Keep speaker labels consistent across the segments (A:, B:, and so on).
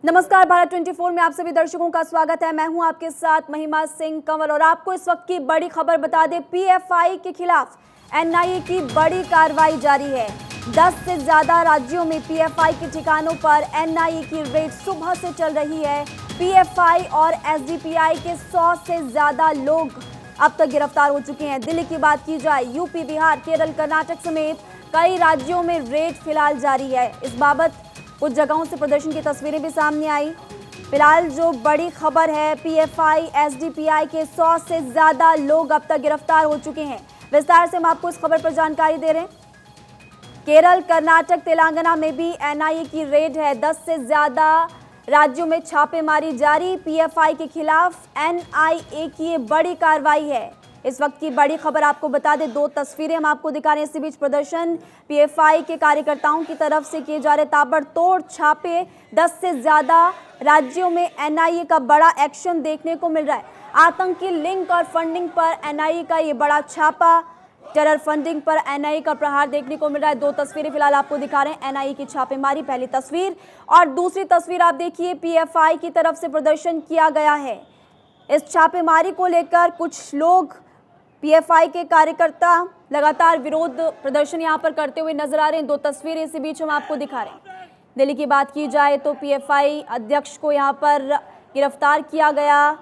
A: नमस्कार, भारत 24 में आप सभी दर्शकों का स्वागत है। मैं हूं आपके साथ महिमा सिंह कंवल और आपको इस वक्त की बड़ी खबर बता दें। पीएफआई के खिलाफ एनआईए की बड़ी कार्रवाई जारी है। 10 से ज्यादा राज्यों में पीएफआई के ठिकानों पर एनआईए की रेड सुबह से चल रही है। पीएफआई और एसडीपीआई के 100 से ज्यादा लोग अब तक गिरफ्तार हो चुके हैं। दिल्ली की बात की जाए, यूपी, बिहार, केरल, कर्नाटक समेत कई राज्यों में रेड फिलहाल जारी है। इस बाबत कुछ जगहों से प्रदर्शन की तस्वीरें भी सामने आई। फिलहाल जो बड़ी खबर है, पीएफआई, एसडीपीआई के 100 से ज्यादा लोग अब तक गिरफ्तार हो चुके हैं। विस्तार से हम आपको इस खबर पर जानकारी दे रहे हैं। केरल, कर्नाटक, तेलंगाना में भी एनआईए की रेड है। 10 से ज्यादा राज्यों में छापेमारी जारी। पीएफआई के खिलाफ एनआईए की ये बड़ी कार्रवाई है। इस वक्त की बड़ी खबर आपको बता दें, दो तस्वीरें हम आपको दिखा रहे हैं। इसी बीच प्रदर्शन पीएफआई के कार्यकर्ताओं की तरफ से किए जा रहे ताबड़तोड़ छापे। 10 से ज्यादा राज्यों में एनआईए का बड़ा एक्शन देखने को मिल रहा है। आतंकी लिंक और फंडिंग पर एनआईए का ये बड़ा छापा, टेरर फंडिंग पर एनआईए का प्रहार देखने को मिल रहा है। दो तस्वीरें फिलहाल आपको दिखा रहे हैं, एनआईए की छापेमारी पहली तस्वीर, और दूसरी तस्वीर आप देखिए, पीएफआई की तरफ से प्रदर्शन किया गया है। इस छापेमारी को लेकर कुछ लोग, पीएफआई के कार्यकर्ता लगातार विरोध प्रदर्शन यहां पर करते हुए नजर आ रहे हैं। दो तस्वीरें इसी बीच हम आपको दिखा रहे हैं। दिल्ली की बात की जाए तो पीएफआई अध्यक्ष को यहां पर गिरफ्तार किया गया,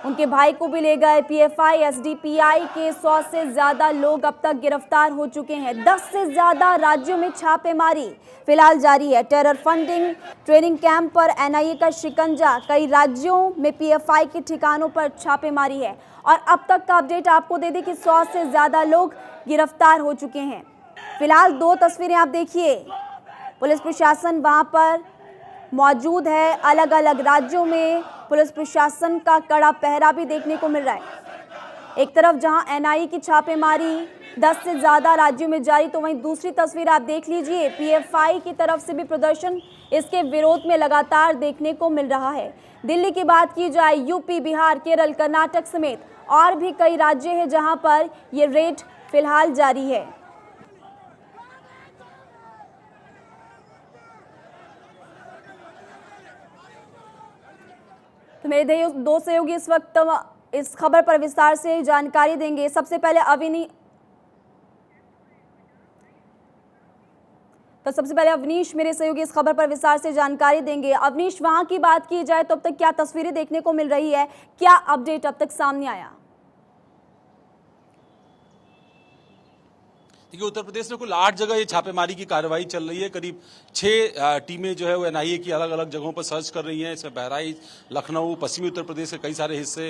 A: उनके भाई को भी ले गए। पीएफआई, एसडीपीआई के 100 से ज्यादा लोग अब तक गिरफ्तार हो चुके हैं। 10 से ज्यादा राज्यों में छापेमारी फिलहाल जारी है। टेरर फंडिंग, ट्रेनिंग कैंप पर एनआईए का शिकंजा, कई राज्यों में पीएफआई के ठिकानों पर छापेमारी है। और अब तक का अपडेट आपको दे दें कि 100 से ज्यादा लोग गिरफ्तार हो चुके हैं। फिलहाल दो तस्वीरें आप देखिए, पुलिस प्रशासन वहां पर मौजूद है। अलग अलग राज्यों में पुलिस प्रशासन का कड़ा पहरा भी देखने को मिल रहा है। एक तरफ जहां एनआईए की छापेमारी 10 से ज्यादा राज्यों में जारी, तो वहीं दूसरी तस्वीर आप देख लीजिए, पीएफआई की तरफ से भी प्रदर्शन इसके विरोध में लगातार देखने को मिल रहा है। दिल्ली की बात की जाए, यूपी, बिहार, केरल, कर्नाटक समेत और भी कई राज्य हैं जहां पर ये रेड फिलहाल जारी है। तो मेरे दो सहयोगी इस वक्त इस खबर पर विस्तार से जानकारी देंगे। सबसे पहले अवनीश मेरे सहयोगी इस खबर पर विस्तार से जानकारी देंगे। अवनीश, वहां की बात की जाए तो अब तक क्या तस्वीरें देखने को मिल रही है, क्या अपडेट अब तक सामने आया?
B: देखिए, उत्तर प्रदेश में कुल 8 जगह ये छापेमारी की कार्रवाई चल रही है। करीब 6 टीमें जो है वो एनआईए की अलग अलग जगहों पर सर्च कर रही हैं। इसमें बहराइच, लखनऊ, पश्चिमी उत्तर प्रदेश के कई सारे हिस्से,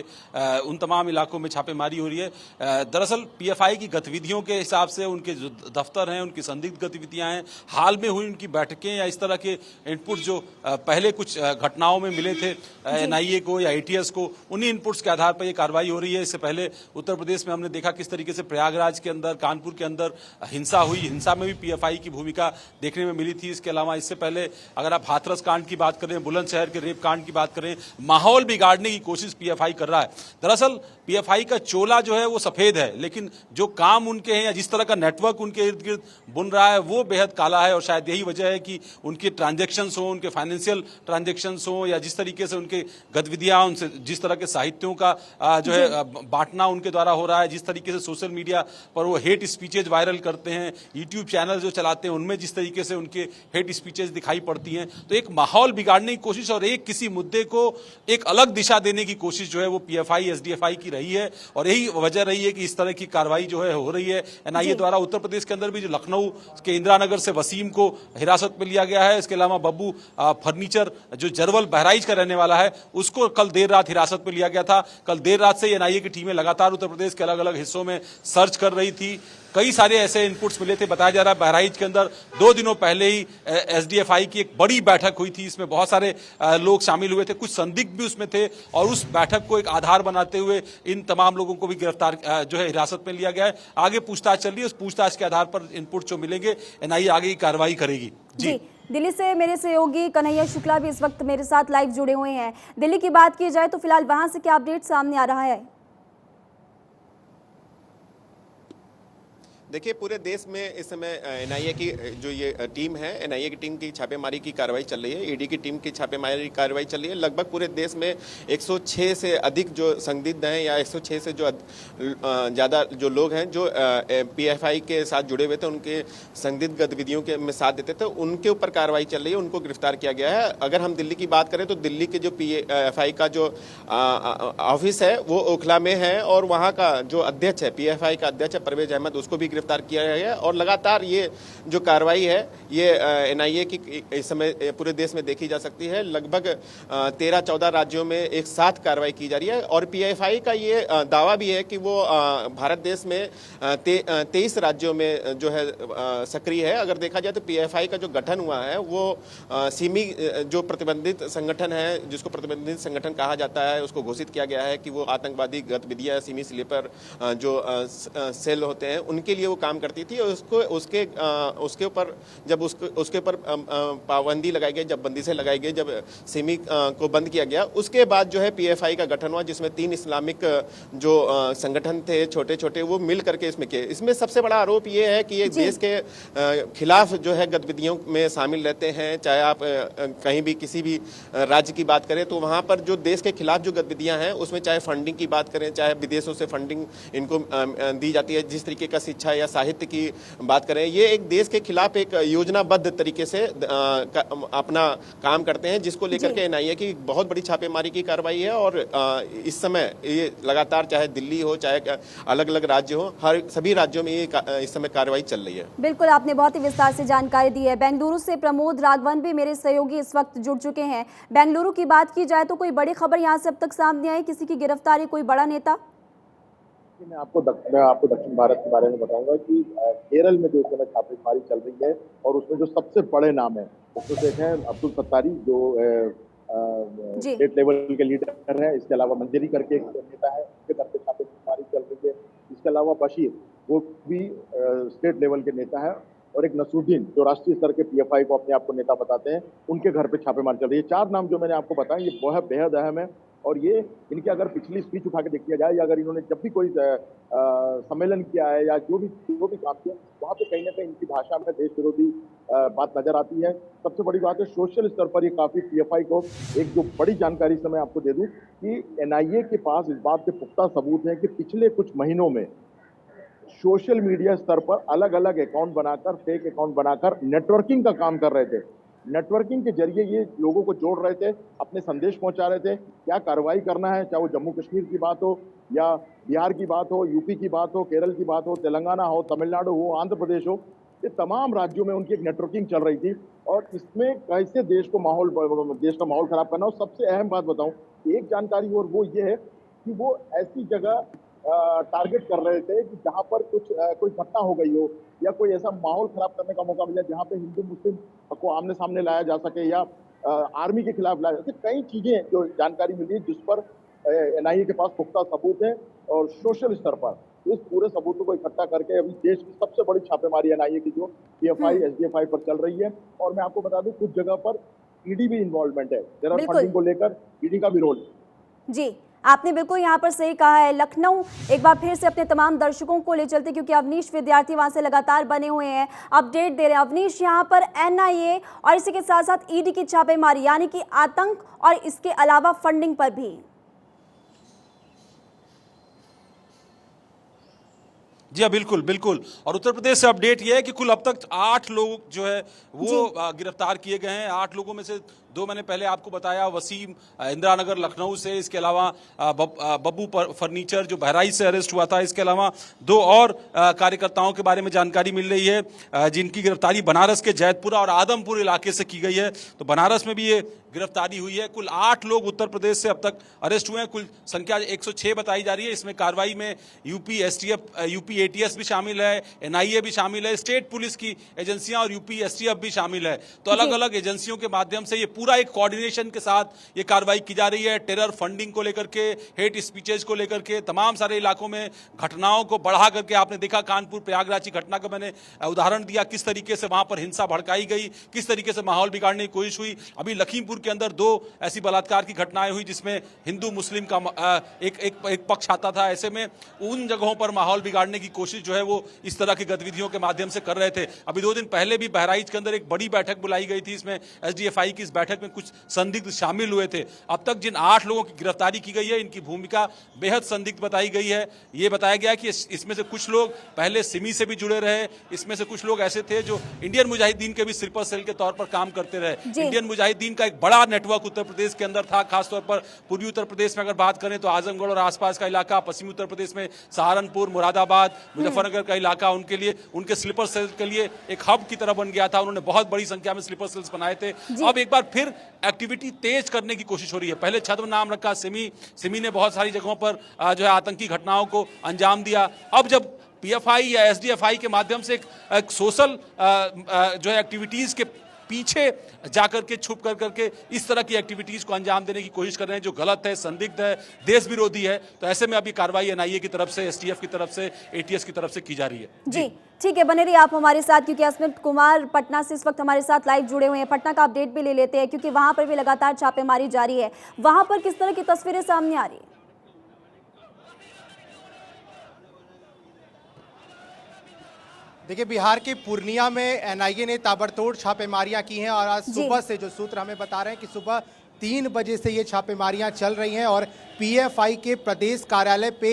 B: उन तमाम इलाकों में छापेमारी हो रही है। दरअसल पीएफआई की गतिविधियों के हिसाब से उनके जो दफ्तर हैं, उनकी संदिग्ध गतिविधियां हैं, हाल में हुई उनकी बैठकें या इस तरह के इनपुट जो पहले कुछ घटनाओं में मिले थे एनआईए को या एटीएस को, उन्हीं इनपुट्स के आधार पर यह कार्रवाई हो रही है। इससे पहले उत्तर प्रदेश में हमने देखा किस तरीके से प्रयागराज के अंदर, कानपुर के अंदर हिंसा हुई। हिंसा में भी पीएफआई की भूमिका देखने में मिली थी। इसके अलावा इससे पहले अगर आप हाथरस कांड की बात करें, बुलंदशहर के रेप कांड की बात करें, माहौल बिगाड़ने की कोशिश पीएफआई कर रहा है। दरअसल पीएफआई का चोला जो है वो सफेद है, लेकिन जो काम उनके हैं या जिस तरह का नेटवर्क उनके इर्द गिर्द बुन रहा है वो बेहद काला है। और शायद यही वजह है कि उनके ट्रांजेक्शन्स हो, उनके फाइनेंशियल ट्रांजेक्शन्स हो, या जिस तरीके से उनके गतिविधियां, उनसे जिस तरह के साहित्यों का जो है बांटना उनके द्वारा हो रहा है, जिस तरीके से सोशल मीडिया पर वो हेट स्पीचेज वायरल करते हैं, यूट्यूब चैनल जो चलाते हैं उनमें जिस तरीके से उनके हेट स्पीचेज दिखाई पड़ती हैं, तो एक माहौल बिगाड़ने की कोशिश और एक किसी मुद्दे को एक अलग दिशा देने की कोशिश जो है वो पीएफआई, एसडीएफआई की रही है। और यही वजह रही है कि इस तरह की कार्रवाई जो है हो रही है एनआईए द्वारा। उत्तर प्रदेश के अंदर भी जो लखनऊ के इंदिरानगर से वसीम को हिरासत में लिया गया है, इसके अलावा बब्बू फर्नीचर जो जरवल बहराइच का रहने वाला है, उसको कल देर रात हिरासत में लिया गया था। कल देर रात से एनआईए की टीमें लगातार उत्तर प्रदेश के अलग अलग हिस्सों में सर्च कर रही थी। कई सारे ऐसे इनपुट्स मिले थे। बताया जा रहा है बहराइच के अंदर 2 दिनों पहले ही एसडीएफआई की एक बड़ी बैठक हुई थी। इसमें बहुत सारे लोग शामिल हुए थे, कुछ संदिग्ध भी उसमें थे, और उस बैठक को एक आधार बनाते हुए इन तमाम लोगों को भी गिरफ्तार जो है हिरासत में लिया गया है। आगे पूछताछ चल रही है, उस पूछताछ के आधार पर इनपुट जो मिलेंगे एनआईए आगे की कार्रवाई करेगी।
A: जी, दिल्ली से मेरे सहयोगी कन्हैया शुक्ला भी इस वक्त मेरे साथ लाइव जुड़े हुए हैं। दिल्ली की बात की जाए तो फिलहाल वहां से क्या अपडेट सामने आ रहा है?
C: देखिए, पूरे देश में इस समय एनआईए की जो ये टीम है, एनआईए की टीम की छापेमारी की कार्रवाई चल रही है, ईडी की टीम की छापेमारी की कार्रवाई चल रही है। लगभग पूरे देश में 106 से अधिक जो संदिग्ध हैं या 106 से जो ज़्यादा जो लोग हैं जो पीएफआई के साथ जुड़े हुए थे, उनके संदिग्ध गतिविधियों के में साथ देते थे, उनके ऊपर कार्रवाई चल रही है, उनको गिरफ्तार किया गया है। अगर हम दिल्ली की बात करें तो दिल्ली के जो पीएफआई का जो ऑफिस है वो ओखला में है और वहाँ का जो अध्यक्ष है, पीएफआई का अध्यक्ष है परवेज अहमद, उसको भी गिरफ्तार किया गया है। और लगातार ये जो कार्रवाई है ये एनआईए की इस समय पूरे देश में देखी जा सकती है। लगभग 13-14 राज्यों में एक साथ कार्रवाई की जा रही है और पीएफआई का ये दावा भी है कि वो भारत देश में 23 राज्यों में जो है सक्रिय है। अगर देखा जाए तो पीएफआई का जो गठन हुआ है वो सिमी जो प्रतिबंधित संगठन है, जिसको प्रतिबंधित संगठन कहा जाता है, उसको घोषित किया गया है कि वो आतंकवादी गतिविधियां सिमी स्लीपर जो सेल होते हैं उनके लिए वो काम करती थी। और उसके ऊपर जब उसके ऊपर पाबंदी लगाई गई, जब बंदिशें लगाई गई, जब सिमी को बंद किया गया, उसके बाद जो है पीएफआई का गठन हुआ, जिसमें 3 इस्लामिक जो संगठन थे छोटे छोटे, वो मिल करके इसमें किए। इसमें सबसे बड़ा आरोप ये है कि ये देश के खिलाफ जो है गतिविधियों में शामिल रहते हैं। चाहे आप कहीं भी किसी भी राज्य की बात करें तो वहाँ पर जो देश के खिलाफ जो गतिविधियाँ हैं उसमें चाहे फंडिंग की बात करें, चाहे विदेशों से फंडिंग इनको दी जाती है, जिस तरीके का शिक्षा या साहित्य की बात करें, ये एक देश के खिलाफ एक योजनाबद्ध तरीके से अपना काम करते हैं, जिसको लेकर के एनआईए की बहुत बड़ी छापेमारी की कार्रवाई है। और इस समय ये लगातार चाहे दिल्ली हो चाहे अलग अलग राज्य हो, हर सभी राज्यों में ये इस समय कार्रवाई चल रही है।
A: बिल्कुल, आपने बहुत ही विस्तार से जानकारी दी है। बेंगलुरु से प्रमोद राघवन भी मेरे सहयोगी इस वक्त जुड़ चुके हैं। बेंगलुरु की बात की जाए तो कोई बड़ी खबर यहाँ से अब तक सामने आई, किसी की गिरफ्तारी, कोई बड़ा नेता?
D: मैं आपको दक्षिण भारत के बारे में बताऊंगा कि केरल में जो इस समय छापेमारी चल रही है और उसमें जो सबसे बड़े नाम है उसमें से एक है अब्दुल सत्तारी, जो स्टेट लेवल के लीडर है। इसके अलावा मंजरी करके एक नेता है, उसके घर पे छापेमारी चल रही है। इसके अलावा बशीर, वो भी स्टेट लेवल के नेता है, और एक नसरुद्दीन जो राष्ट्रीय स्तर के पीएफआई को अपने आप को नेता बताते हैं, उनके घर पे छापेमारी चल रही है। 4 नाम जो मैंने आपको बताया ये बहुत बेहद अहम है। और ये इनकी अगर पिछली स्पीच उठा के देख लिया जाए या अगर इन्होंने जब भी कोई सम्मेलन किया है या जो भी काम किया, वहाँ पे कहीं ना कहीं इनकी भाषा में देश विरोधी बात नजर आती है। सबसे बड़ी बात है सोशल स्तर पर ये काफी पीएफआई को एक जो बड़ी जानकारी से मैं आपको दे दूं कि एनआईए के पास इस बात के पुख्ता सबूत हैं कि पिछले कुछ महीनों में सोशल मीडिया स्तर पर अलग अलग अकाउंट बनाकर, फेक अकाउंट बनाकर नेटवर्किंग का काम कर रहे थे। नेटवर्किंग के जरिए ये लोगों को जोड़ रहे थे, अपने संदेश पहुंचा रहे थे, क्या कार्रवाई करना है, चाहे वो जम्मू कश्मीर की बात हो या बिहार की बात हो, यूपी की बात हो, केरल की बात हो, तेलंगाना हो, तमिलनाडु हो, आंध्र प्रदेश हो, ये तमाम राज्यों में उनकी एक नेटवर्किंग चल रही थी। और इसमें कैसे देश का माहौल खराब करना। और सबसे अहम बात बताऊं, एक जानकारी और वो ये है कि वो ऐसी जगह टारगेट कर रहे थे कि जहां पर कोई घटना हो गई हो या कोई ऐसा माहौल खराब करने का मौका मिला जहां पे हिंदू मुस्लिम को आमने सामने लाया जा सके या आर्मी के खिलाफ लाया जा सके। कई चीजें जो जानकारी मिली है जिस पर एनआईए के पास पुख्ता सबूत है और सोशल स्तर पर इस पूरे सबूतों को इकट्ठा करके अभी देश की सबसे बड़ी छापेमारी एनआईए की जो पीएफआई एसडीएफआई पर चल रही है। और मैं आपको बता दूं कुछ जगह पर ईडी भी इन्वॉल्वमेंट है, जरा फंडिंग को लेकर ईडी का भी रोल।
A: जी, आपने बिल्कुल यहाँ पर सही कहा है। लखनऊ एक बार फिर से अपने तमाम दर्शकों को ले चलते, क्योंकि अवनीश विद्यार्थी वहाँ से लगातार बने हुए हैं, अपडेट दे रहे हैं। अवनीश, यहाँ पर एनआईए और इसी के साथ साथ ईडी की छापेमारी, यानी कि आतंक और इसके अलावा फंडिंग पर भी।
B: जी हाँ, बिल्कुल बिल्कुल। और उत्तर प्रदेश से अपडेट ये है कि कुल अब तक 8 लोग जो है वो गिरफ्तार किए गए हैं। 8 लोगों में से 2 मैंने पहले आपको बताया, वसीम इंदिरा नगर लखनऊ से, इसके अलावा बब्बू फर्नीचर जो बहराइच से अरेस्ट हुआ था, इसके अलावा 2 और कार्यकर्ताओं के बारे में जानकारी मिल रही है जिनकी गिरफ्तारी बनारस के जैतपुरा और आदमपुर इलाके से की गई है। तो बनारस में भी ये गिरफ्तारी हुई है। कुल 8 लोग उत्तर प्रदेश से अब तक अरेस्ट हुए हैं। कुल संख्या 106 बताई जा रही है। इसमें कार्रवाई में यूपी एसटीएफ, यूपी एटीएस भी शामिल है, एनआईए भी शामिल है, स्टेट पुलिस की एजेंसियां और यूपी एसटीएफ भी शामिल है। तो अलग अलग एजेंसियों के माध्यम से ये पूरा एक कोऑर्डिनेशन के साथ ये कार्रवाई की जा रही है। टेरर फंडिंग को लेकर के, हेट स्पीचेज को लेकर के, तमाम सारे इलाकों में घटनाओं को बढ़ा करके, आपने देखा कानपुर प्रयागराज की घटना का मैंने उदाहरण दिया, किस तरीके से वहां पर हिंसा भड़काई गई, किस तरीके से माहौल बिगाड़ने की कोशिश हुई। अभी लखीमपुर के अंदर 2 ऐसी बलात्कार की घटनाएं हुई जिसमें हिंदू मुस्लिम का एक पक्ष आता था। ऐसे में उन जगहों पर माहौल बिगाड़ने की कोशिश जो है वो इस तरह की गतिविधियों के माध्यम से कर रहे थे। अभी 2 दिन पहले भी बहराइच के अंदर एक बड़ी बैठक बुलाई गई थी, इसमें एसडीएफआई की इस बैठक में कुछ संदिग्ध शामिल हुए थे। अब तक जिन 8 लोगों की गिरफ्तारी की गई है, इनकी भूमिका बेहद संदिग्ध बताई गई है। ये बताया गया कि इसमें से कुछ लोग पहले सिमी से भी जुड़े रहे, इसमें से कुछ लोग ऐसे थे जो इंडियन मुजाहिदीन के भी स्लीपर सेल के तौर पर काम करते रहे। इंडियन मुजाहिदीन का एक बड़ा नेटवर्क उत्तर प्रदेश के अंदर था, खासतौर पर पूर्वी उत्तर प्रदेश में अगर बात करें तो आजमगढ़ और आसपास का इलाका, पश्चिमी उत्तर प्रदेश में सहारनपुर, मुरादाबाद, मुजफ्फरनगर का इलाका उनके लिए, उनके स्लीपर सेल के लिए एक हब की तरह बन गया था। उन्होंने बहुत बड़ी संख्या में स्लीपर सेल्स बनाए थे। अब एक बार फिर एक्टिविटी तेज करने की कोशिश हो रही है। पहले छद्म नाम रखा सिमी ने बहुत सारी जगहों पर जो है आतंकी घटनाओं को अंजाम दिया। अब जब पीएफआई या एसडीएफआई के माध्यम से एक सोशल जो है एक्टिविटीज के पीछे जाकर के छुप कर करके इस तरह की एक्टिविटीज को अंजाम देने की कोशिश कर रहे हैं जो गलत है, संदिग्ध है, देश विरोधी है, तो ऐसे में अभी कार्रवाई एनआईए की तरफ से, एसटीएफ की तरफ से, एटीएस की तरफ से की जा रही है।
A: जी ठीक है, बने रहिए आप हमारे साथ, क्योंकि अस्मित कुमार पटना से इस वक्त हमारे साथ लाइव जुड़े हुए हैं। पटना का अपडेट भी ले लेते हैं, क्योंकि वहां पर भी लगातार छापेमारी जारी है। वहां पर किस तरह की तस्वीरें सामने आ रही है?
E: देखिए, बिहार के पूर्णिया में एनआईए ने ताबड़तोड़ छापेमारियां की हैं और आज सुबह से जो सूत्र हमें बता रहे हैं कि सुबह 3 बजे से ये छापेमारियां चल रही हैं और पीएफआई के प्रदेश कार्यालय पे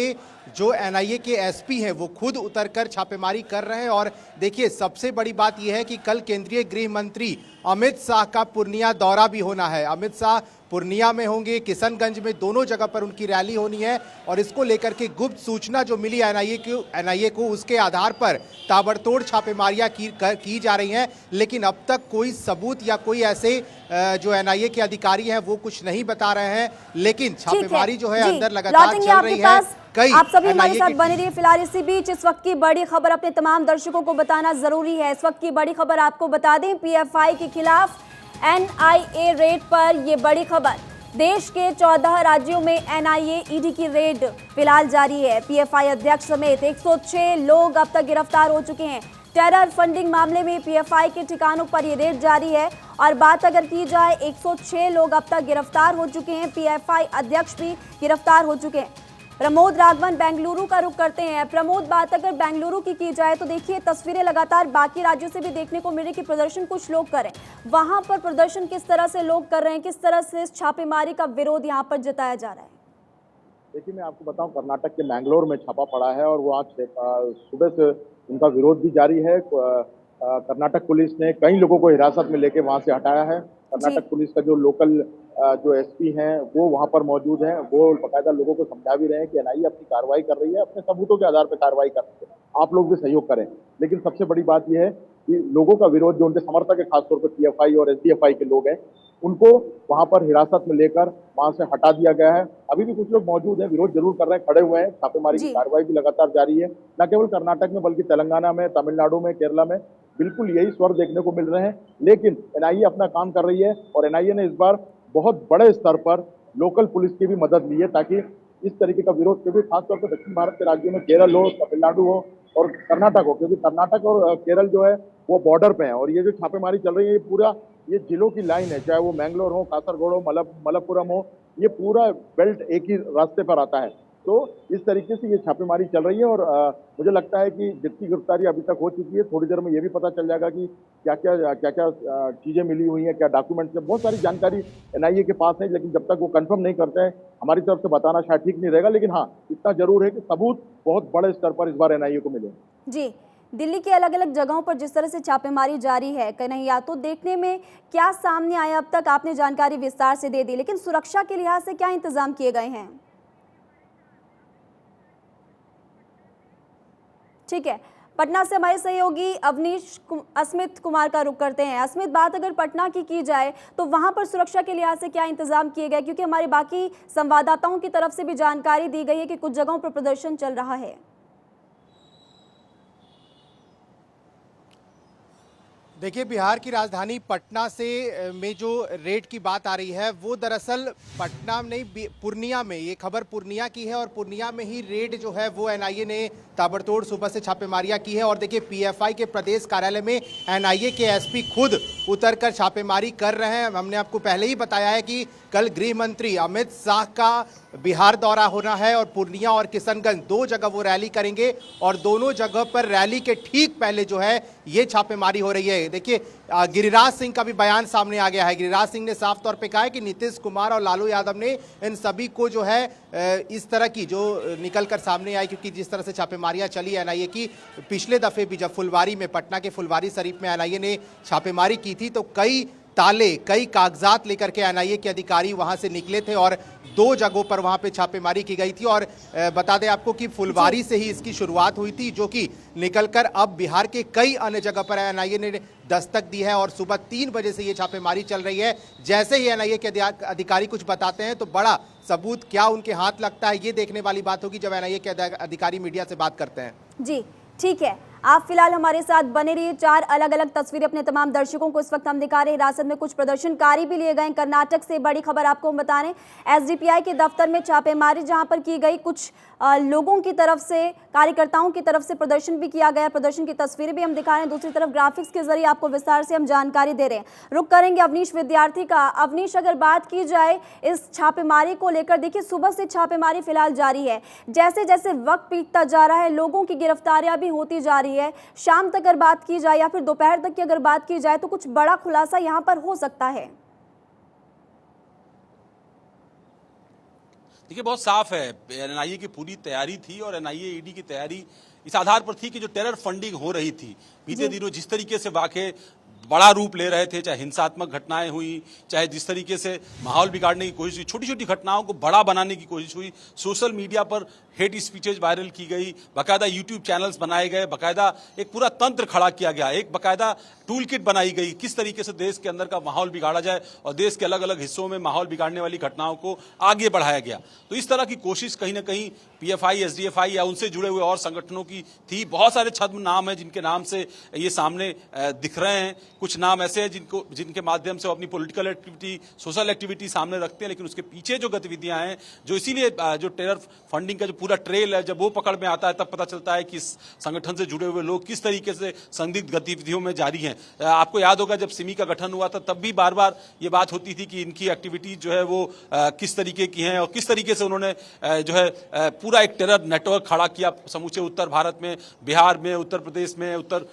E: जो एनआईए के एसपी हैं वो खुद उतरकर छापेमारी कर रहे हैं। और देखिए, सबसे बड़ी बात यह है कि कल केंद्रीय गृह मंत्री अमित शाह का पूर्णिया दौरा भी होना है। अमित शाह पूर्णिया में होंगे, किशनगंज में, दोनों जगह पर उनकी रैली होनी है और इसको लेकर के गुप्त सूचना जो मिली एनआईए को उसके आधार पर ताबड़तोड़ छापेमारियां की जा रही हैं। लेकिन अब तक कोई सबूत या कोई ऐसे जो एनआईए के अधिकारी हैं वो कुछ नहीं बता रहे हैं। लेकिन छापेमारी जो है अंदर लगातार चल रही है।
A: आप सभी हमारे साथ बने रहिए। फिलहाल इसी बीच इस वक्त की बड़ी खबर अपने तमाम दर्शकों को बताना जरूरी है। इस वक्त की बड़ी खबर आपको बता दें, पीएफआई के खिलाफ एनआईए रेड पर ये बड़ी खबर। देश के 14 राज्यों में एनआईए ईडी की रेड फिलहाल जारी है। पीएफआई अध्यक्ष समेत 106 लोग अब तक गिरफ्तार हो चुके हैं। टेरर फंडिंग मामले में पीएफआई के ठिकानों पर ये रेड जारी है और बात अगर की जाए 106 लोग अब तक गिरफ्तार हो चुके हैं। पीएफआई अध्यक्ष भी गिरफ्तार हो चुके हैं। प्रमोद राघवन बेंगलुरु का रुख करते हैं। प्रमोद, बात अगर बेंगलुरु की जाए तो देखिए तस्वीरें लगातार बाकी राज्यों से भी देखने को मिल रही कि प्रदर्शन कुछ लोग करें, वहां पर प्रदर्शन किस तरह से लोग कर रहे हैं, किस तरह से इस छापेमारी का विरोध यहां पर जताया जा रहा है?
D: देखिए, मैं आपको बताऊं, कर्नाटक के मैंगलोर में छापा पड़ा है और वो आज सुबह से उनका विरोध भी जारी है। कर्नाटक पुलिस ने कई लोगों को हिरासत में लेके वहां से हटाया है। कर्नाटक पुलिस का जो लोकल जो एसपी हैं वो वहां पर मौजूद हैं। वो बाकायदा लोगों को समझा भी रहे हैं कि एनआईए अपनी कार्रवाई कर रही है, अपने सबूतों के आधार पर कार्रवाई कर रही है, आप लोग भी सहयोग करें। लेकिन सबसे बड़ी बात यह है कि लोगों का विरोध, जो उनके समर्थक है, खासतौर पर पीएफआई और एसडीएफआई के लोग हैं, उनको वहां पर हिरासत में लेकर वहां से हटा दिया गया है। अभी भी कुछ लोग मौजूद हैं, विरोध जरूर कर रहे हैं, खड़े हुए हैं। छापेमारी की कार्रवाई भी लगातार जारी है, न केवल कर्नाटक में बल्कि तेलंगाना में, तमिलनाडु में, केरला में बिल्कुल यही स्वर देखने को मिल रहे हैं। लेकिन एनआईए अपना काम कर रही है और एनआईए ने इस बार बहुत बड़े स्तर पर लोकल पुलिस की भी मदद ली है ताकि इस तरीके का विरोध, क्योंकि खासतौर पर दक्षिण भारत के राज्यों में केरल हो, तमिलनाडु हो और कर्नाटक हो, क्योंकि कर्नाटक और केरल जो है वो बॉर्डर पे है और ये जो छापेमारी चल रही है ये पूरा ये जिलों की लाइन है, चाहे वो मैंगलोर हो, कासरगोड हो, मलप्पुरम हो, ये पूरा बेल्ट एक ही रास्ते पर आता है। तो इस तरीके से ये छापेमारी चल रही है और मुझे लगता है कि जितनी गिरफ्तारी अभी तक हो चुकी है, थोड़ी देर में ये भी पता चल जाएगा कि क्या क्या चीजें मिली हुई हैं, क्या डॉक्यूमेंट्स हैं। बहुत सारी जानकारी एनआईए के पास है, लेकिन जब तक वो कंफर्म नहीं करते हैं हमारी तरफ से बताना शायद ठीक नहीं रहेगा। लेकिन हाँ, इतना जरूर है कि सबूत बहुत बड़े स्तर पर इस बार एनआईए को मिले।
A: जी, दिल्ली के अलग अलग जगहों पर जिस तरह से छापेमारी जारी है, कन्हैया, तो देखने में क्या सामने आया अब तक? आपने जानकारी विस्तार से दे दी, लेकिन सुरक्षा के लिहाज से क्या इंतजाम किए गए हैं? ठीक है, पटना से हमारे सहयोगी अस्मित कुमार का रुख करते हैं। अस्मित, बात अगर पटना की जाए तो वहां पर सुरक्षा के लिहाज से क्या इंतजाम किए गए? क्योंकि हमारे बाकी संवाददाताओं की तरफ से भी जानकारी दी गई है कि कुछ जगहों पर प्रदर्शन चल रहा है।
E: देखिए, बिहार की राजधानी पटना से में जो रेड की बात आ रही है वो दरअसल पटना में नहीं, पूर्णिया में, ये खबर पूर्णिया की है और पूर्णिया में ही रेड जो है वो एनआईए ने ताबड़तोड़ सुबह से छापेमारियां की है। और देखिए, पीएफआई के प्रदेश कार्यालय में एनआईए के एसपी खुद उतरकर छापेमारी कर रहे हैं। हमने आपको पहले ही बताया है कि कल गृह मंत्री अमित शाह का बिहार दौरा होना है और पूर्णिया और किशनगंज दो जगह वो रैली करेंगे और दोनों जगह पर रैली के ठीक पहले जो है ये छापेमारी हो रही है। देखिए, गिरिराज सिंह का भी बयान सामने आ गया है। गिरिराज सिंह ने साफ तौर पे कहा है कि नीतीश कुमार और लालू यादव ने इन सभी को जो है इस तरह की जो निकल कर सामने आई, क्योंकि जिस तरह से छापेमारियां चली एनआईए की, पिछले दफे भी जब फुलवारी में, पटना के फुलवारी शरीफ में एनआईए ने छापेमारी की थी तो कई ताले, कई कागजात लेकर के एनआईए के अधिकारी वहां से निकले थे और दो जगहों पर वहां पे छापेमारी की गई थी। और बता दें आपको कि फुलवारी से ही इसकी शुरुआत हुई थी, जो कि निकलकर अब बिहार के कई अन्य जगह पर एनआईए ने दस्तक दी है और सुबह 3 बजे से ये छापेमारी चल रही है। जैसे ही एनआईए के अधिकारी कुछ बताते हैं तो बड़ा सबूत क्या उनके हाथ लगता है, ये देखने वाली बात होगी जब एनआईए के अधिकारी मीडिया से बात करते हैं।
A: जी ठीक है, आप फिलहाल हमारे साथ बने रहिए। 4 अलग अलग तस्वीरें अपने तमाम दर्शकों को इस वक्त हम दिखा रहे हैं। हिरासत में कुछ प्रदर्शनकारी भी लिए गए। कर्नाटक से बड़ी खबर आपको हम बता रहे हैं, एसडीपीआई के दफ्तर में छापेमारी जहां पर की गई, कुछ लोगों की तरफ से, कार्यकर्ताओं की तरफ से प्रदर्शन भी किया गया। प्रदर्शन की तस्वीरें भी हम दिखा रहे हैं। दूसरी तरफ ग्राफिक्स के जरिए आपको विस्तार से हम जानकारी दे रहे हैं। रुक करेंगे अवनीश विद्यार्थी का। अवनीश, अगर बात की जाए इस छापेमारी को लेकर, देखिए सुबह से छापेमारी फिलहाल जारी है। जैसे जैसे वक्त बीतता जा रहा है लोगों की गिरफ्तारियां भी होती जा रही है। शाम तक अगर बात की जाए या फिर दोपहर तक की अगर बात की जाए तो कुछ बड़ा खुलासा यहां पर हो सकता है।
B: देखिए, बहुत साफ है, एनआईए की पूरी तैयारी थी और एनआईए ईडी की तैयारी इस आधार पर थी कि जो टेरर फंडिंग हो रही थी बीते दिनों, जिस तरीके से वाकई बड़ा रूप ले रहे थे, चाहे हिंसात्मक घटनाएं हुई, चाहे जिस तरीके से माहौल बिगाड़ने की कोशिश हुई, छोटी छोटी घटनाओं को बड़ा बनाने की कोशिश हुई, सोशल मीडिया पर हेट स्पीचेज वायरल की गई, बाकायदा यूट्यूब चैनल्स बनाए गए, बाकायदा एक पूरा तंत्र खड़ा किया गया, एक बाकायदा टूल किट बनाई गई किस तरीके से देश के अंदर का माहौल बिगाड़ा जाए और देश के अलग अलग हिस्सों में माहौल बिगाड़ने वाली घटनाओं को आगे बढ़ाया गया। तो इस तरह की कोशिश कहीं ना कहीं पीएफआई, एसडीएफआई या उनसे जुड़े हुए और संगठनों की थी। बहुत सारे छद्म नाम हैं जिनके नाम से ये सामने दिख रहे हैं। कुछ नाम ऐसे हैं जिनके माध्यम से वो अपनी पॉलिटिकल एक्टिविटी, सोशल एक्टिविटी सामने रखते हैं, लेकिन उसके पीछे जो गतिविधियां हैं, जो इसीलिए जो टेरर फंडिंग का जो पूरा ट्रेल है, जब वो पकड़ में आता है तब पता चलता है कि इस संगठन से जुड़े हुए लोग किस तरीके से संदिग्ध गतिविधियों में जारी हैं। आपको याद होगा जब सिमी का गठन हुआ था तब भी बार बार ये बात होती थी कि इनकी एक्टिविटी जो है वो किस तरीके की है और किस तरीके से उन्होंने जो है पूरा एक टेरर नेटवर्क खड़ा किया समूचे उत्तर भारत में, बिहार में, उत्तर प्रदेश में, उत्तर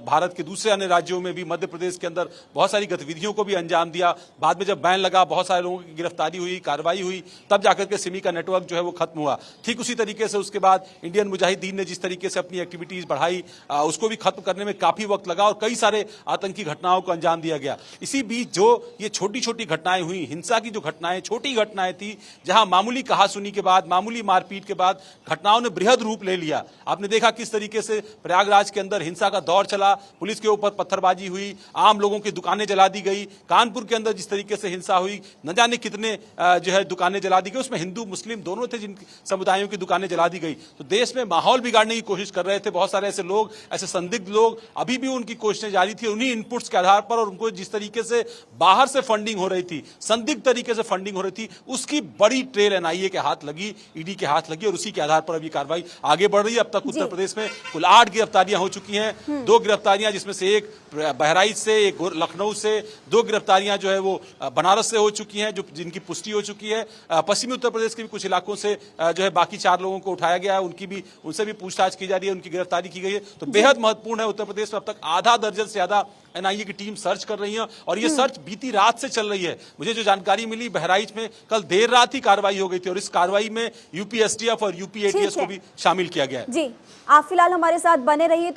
B: भारत के दूसरे अन्य राज्यों में भी, मध्य प्रदेश के अंदर बहुत सारी गतिविधियों को भी अंजाम दिया। बाद में जब बैन लगा, बहुत सारे लोगों की गिरफ्तारी हुई, कार्रवाई हुई, तब जाकर के सिमी का नेटवर्क जो है वो खत्म हुआ। ठीक उसी तरीके से उसके बाद इंडियन मुजाहिदीन ने जिस तरीके से अपनी एक्टिविटीज बढ़ाई, उसको भी खत्म करने में काफी वक्त लगा और कई सारे आतंकी घटनाओं को अंजाम दिया गया। इसी बीच जो ये छोटी छोटी घटनाएं हुई, हिंसा की जो घटनाएं, छोटी घटनाएं थी, जहां मामूली कहासुनी के बाद, मामूली मारपीट के बाद घटनाओं ने बृहद रूप ले लिया। आपने देखा किस तरीके से प्रयागराज के अंदर हिंसा का दौर चला, पुलिस के ऊपर पत्थरबाजी हुई, आम लोगों की दुकानें जला दी गई। कानपुर के अंदर जिस तरीके से हिंसा हुई, न जाने कितने जो है दुकानें जला दी गई, उसमें हिंदू मुस्लिम दोनों थे, जिन समुदायों की दुकानें जला दी गई। तो देश में माहौल बिगाड़ने की कोशिश कर रहे थे बहुत सारे ऐसे लोग, ऐसे संदिग्ध लोग। अभी भी उनकी कोशिशें जारी थी उन्हीं इनपुट्स के आधार पर, और उनको जिस तरीके से बाहर से फंडिंग हो रही थी, संदिग्ध तरीके से फंडिंग हो रही थी, उसकी बड़ी ट्रेल एनआईए के हाथ लगी, ईडी के हाथ लगी और उसी के आधार पर अभी कार्रवाई आगे बढ़ रही है। अब तक उत्तर प्रदेश में कुल 8 गिरफ्तारियां हो चुकी हैं। 2 गिरफ्तारियां जिसमें से एक बहराइच से, एक लखनऊ से, 2 गिरफ्तारियां जो है वो बनारस से हो चुकी हैं, जो जिनकी पुष्टि हो चुकी है। पश्चिमी उत्तर प्रदेश के भी कुछ इलाकों से जो है बाकी 4 लोगों को उठाया गया है, उनसे भी पूछताछ की जा रही है, उनकी गिरफ्तारी की गई है। तो बेहद महत्वपूर्ण है, उत्तर प्रदेश में अब तक आधा दर्जन से ज्यादा एनआईए की टीम सर्च कर रही है और ये सर्च बीती रात से चल रही है। मुझे जो जानकारी मिली, बहराइच में कल देर रात ही कार्रवाई हो गई थी और इस कार्रवाई में यूपी एसटीएफ और यूपी एटीएस को भी शामिल किया गया है।
A: जी, आप फिलहाल हमारे साथ बने रहिए।